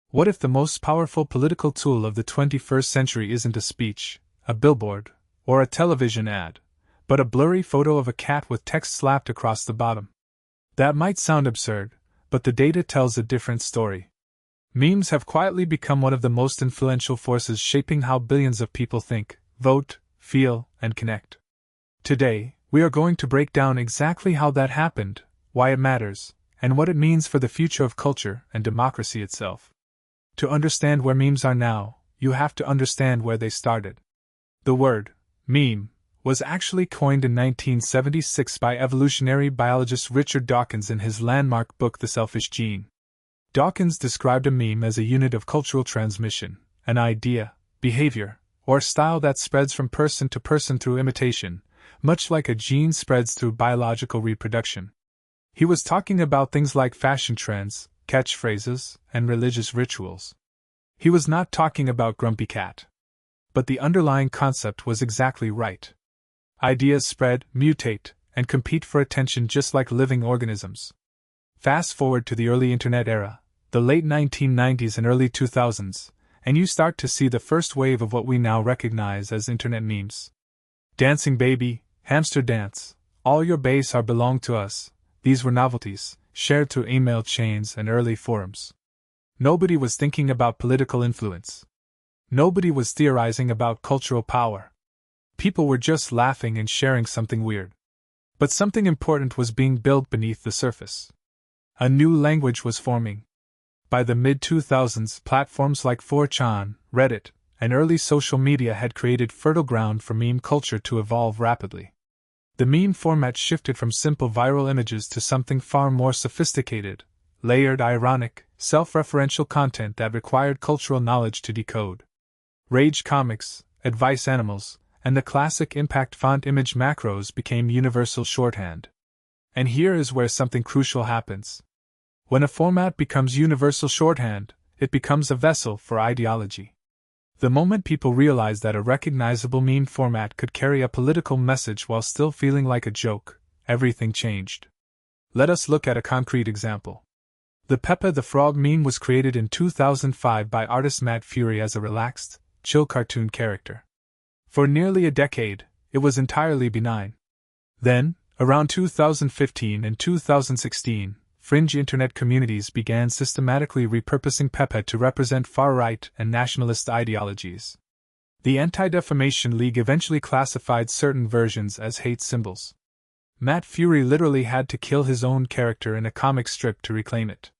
What if the most powerful political tool of the 21st century isn't a speech, a billboard, or a television ad, but a blurry photo of a cat with text slapped across the bottom? That might sound absurd, but the data tells a different story. Memes have quietly become one of the most influential forces shaping how billions of people think, vote, feel, and connect. Today, we are going to break down exactly how that happened, why it matters, and what it means for the future of culture and democracy itself. To understand where memes are now, you have to understand where they started. The word, meme, was actually coined in 1976 by evolutionary biologist Richard Dawkins in his landmark book The Selfish Gene. Dawkins described a meme as a unit of cultural transmission, an idea, behavior, or style that spreads from person to person through imitation, much like a gene spreads through biological reproduction. He was talking about things like fashion trends, catchphrases, and religious rituals. He was not talking about Grumpy Cat. But the underlying concept was exactly right. Ideas spread, mutate, and compete for attention just like living organisms. Fast forward to the early internet era, the late 1990s and early 2000s, and you start to see the first wave of what we now recognize as internet memes. Dancing Baby, Hamster Dance, All Your Base Are Belong to Us, these were novelties, shared through email chains and early forums. Nobody was thinking about political influence. Nobody was theorizing about cultural power. People were just laughing and sharing something weird. But something important was being built beneath the surface. A new language was forming. By the mid-2000s, platforms like 4chan, Reddit, and early social media had created fertile ground for meme culture to evolve rapidly. The meme format shifted from simple viral images to something far more sophisticated, layered, ironic, self-referential content that required cultural knowledge to decode. Rage comics, advice animals, and the classic impact font image macros became universal shorthand. And here is where something crucial happens. When a format becomes universal shorthand, it becomes a vessel for ideology. The moment people realized that a recognizable meme format could carry a political message while still feeling like a joke, everything changed. Let us look at a concrete example. The Peppa the Frog meme was created in 2005 by artist Matt Fury as a relaxed, chill cartoon character. For nearly a decade, it was entirely benign. Then, around 2015 and 2016, fringe internet communities began systematically repurposing Peppa to represent far-right and nationalist ideologies. The Anti-Defamation League eventually classified certain versions as hate symbols. Matt Fury literally had to kill his own character in a comic strip to reclaim it.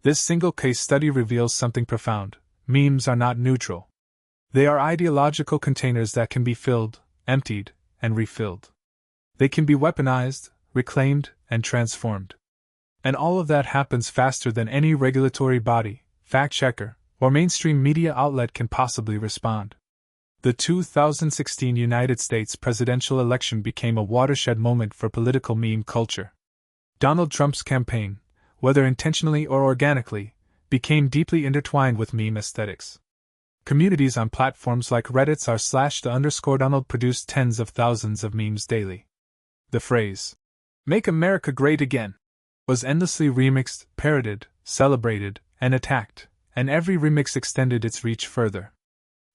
This single case study reveals something profound. Memes are not neutral. They are ideological containers that can be filled, emptied, and refilled. They can be weaponized, reclaimed, and transformed. And all of that happens faster than any regulatory body, fact-checker, or mainstream media outlet can possibly respond. The 2016 United States presidential election became a watershed moment for political meme culture. Donald Trump's campaign, whether intentionally or organically, became deeply intertwined with meme aesthetics. Communities on platforms like Reddit's r/the_Donald produced tens of thousands of memes daily. The phrase, "Make America Great Again," was endlessly remixed, parodied, celebrated, and attacked, and every remix extended its reach further.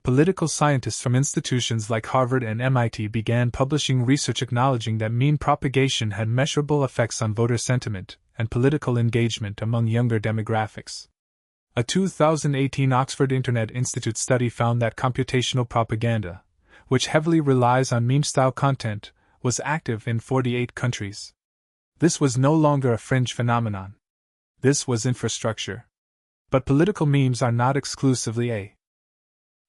Political scientists from institutions like Harvard and MIT began publishing research acknowledging that meme propagation had measurable effects on voter sentiment and political engagement among younger demographics. A 2018 Oxford Internet Institute study found that computational propaganda, which heavily relies on meme-style content, was active in 48 countries. This was no longer a fringe phenomenon. This was infrastructure. But political memes are not exclusively a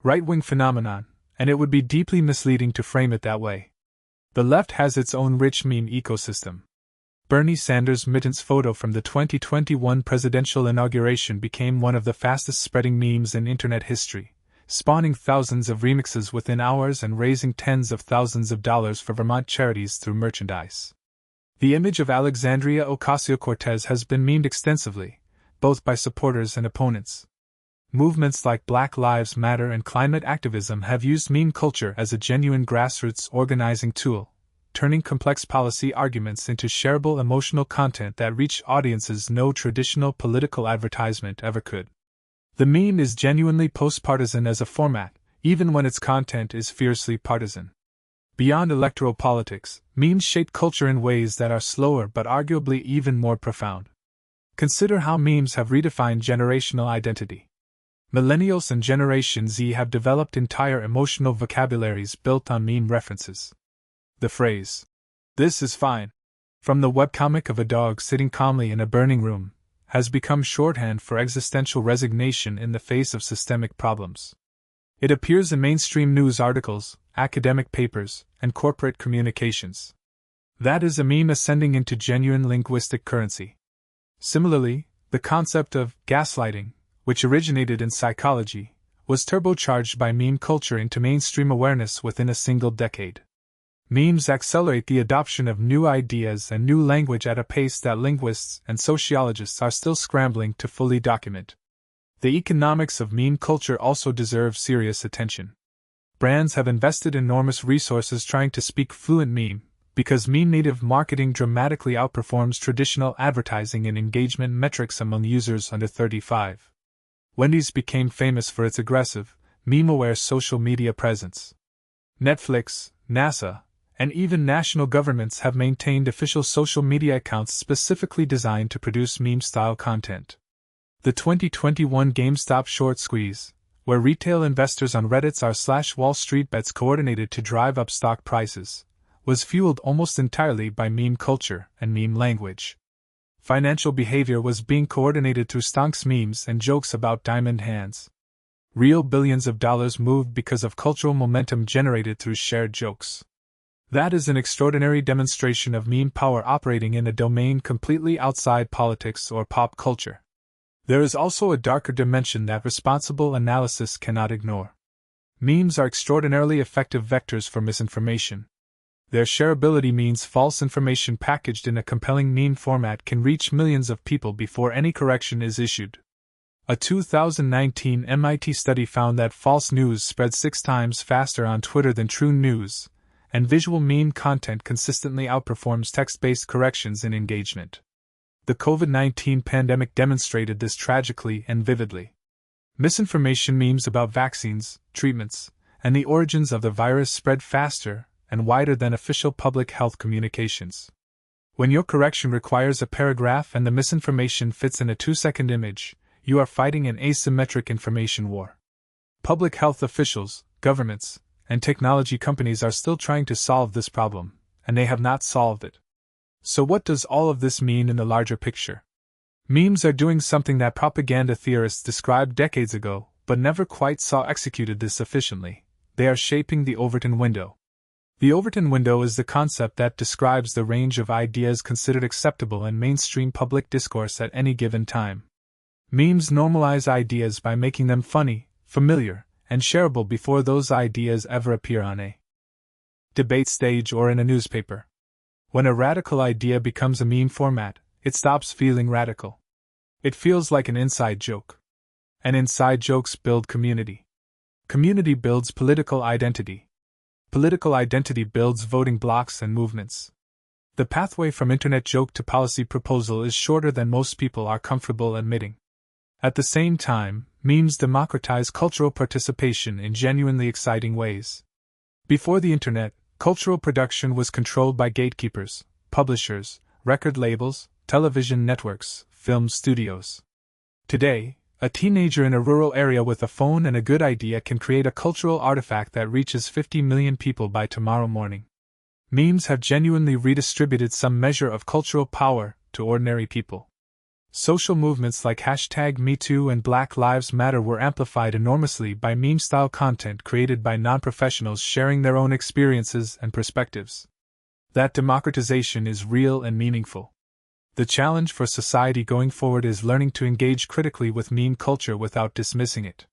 right-wing phenomenon, and it would be deeply misleading to frame it that way. The left has its own rich meme ecosystem. Bernie Sanders' mittens photo from the 2021 presidential inauguration became one of the fastest-spreading memes in internet history, spawning thousands of remixes within hours and raising tens of thousands of dollars for Vermont charities through merchandise. The image of Alexandria Ocasio-Cortez has been memed extensively, both by supporters and opponents. Movements like Black Lives Matter and climate activism have used meme culture as a genuine grassroots organizing tool, turning complex policy arguments into shareable emotional content that reach audiences no traditional political advertisement ever could. The meme is genuinely post-partisan as a format, even when its content is fiercely partisan. Beyond electoral politics, memes shape culture in ways that are slower but arguably even more profound. Consider how memes have redefined generational identity. Millennials and Generation Z have developed entire emotional vocabularies built on meme references. The phrase, "This is fine," from the webcomic of a dog sitting calmly in a burning room, has become shorthand for existential resignation in the face of systemic problems. It appears in mainstream news articles, academic papers, and corporate communications. That is a meme ascending into genuine linguistic currency. Similarly, the concept of gaslighting, which originated in psychology, was turbocharged by meme culture into mainstream awareness within a single decade. Memes accelerate the adoption of new ideas and new language at a pace that linguists and sociologists are still scrambling to fully document. The economics of meme culture also deserve serious attention. Brands have invested enormous resources trying to speak fluent meme, because meme-native marketing dramatically outperforms traditional advertising in engagement metrics among users under 35. Wendy's became famous for its aggressive, meme-aware social media presence. Netflix, NASA, and even national governments have maintained official social media accounts specifically designed to produce meme-style content. The 2021 GameStop short squeeze, where retail investors on Reddit's r/Wall Street bets coordinated to drive up stock prices, was fueled almost entirely by meme culture and meme language. Financial behavior was being coordinated through stonks memes and jokes about diamond hands. Real billions of dollars moved because of cultural momentum generated through shared jokes. That is an extraordinary demonstration of meme power operating in a domain completely outside politics or pop culture. There is also a darker dimension that responsible analysis cannot ignore. Memes are extraordinarily effective vectors for misinformation. Their shareability means false information packaged in a compelling meme format can reach millions of people before any correction is issued. A 2019 MIT study found that false news spreads 6 times faster on Twitter than true news, and visual meme content consistently outperforms text-based corrections in engagement. The COVID-19 pandemic demonstrated this tragically and vividly. Misinformation memes about vaccines, treatments, and the origins of the virus spread faster and wider than official public health communications. When your correction requires a paragraph and the misinformation fits in a 2-second image, you are fighting an asymmetric information war. Public health officials, governments, and technology companies are still trying to solve this problem, and they have not solved it. So what does all of this mean in the larger picture? Memes are doing something that propaganda theorists described decades ago, but never quite saw executed this efficiently. They are shaping the Overton window. The Overton window is the concept that describes the range of ideas considered acceptable in mainstream public discourse at any given time. Memes normalize ideas by making them funny, familiar, and shareable before those ideas ever appear on a debate stage or in a newspaper. When a radical idea becomes a meme format, it stops feeling radical. It feels like an inside joke. And inside jokes build community. Community builds political identity. Political identity builds voting blocs and movements. The pathway from internet joke to policy proposal is shorter than most people are comfortable admitting. At the same time, memes democratize cultural participation in genuinely exciting ways. Before the internet, cultural production was controlled by gatekeepers, publishers, record labels, television networks, film studios. Today, a teenager in a rural area with a phone and a good idea can create a cultural artifact that reaches 50 million people by tomorrow morning. Memes have genuinely redistributed some measure of cultural power to ordinary people. Social movements like #MeToo and Black Lives Matter were amplified enormously by meme-style content created by non-professionals sharing their own experiences and perspectives. That democratization is real and meaningful. The challenge for society going forward is learning to engage critically with meme culture without dismissing it.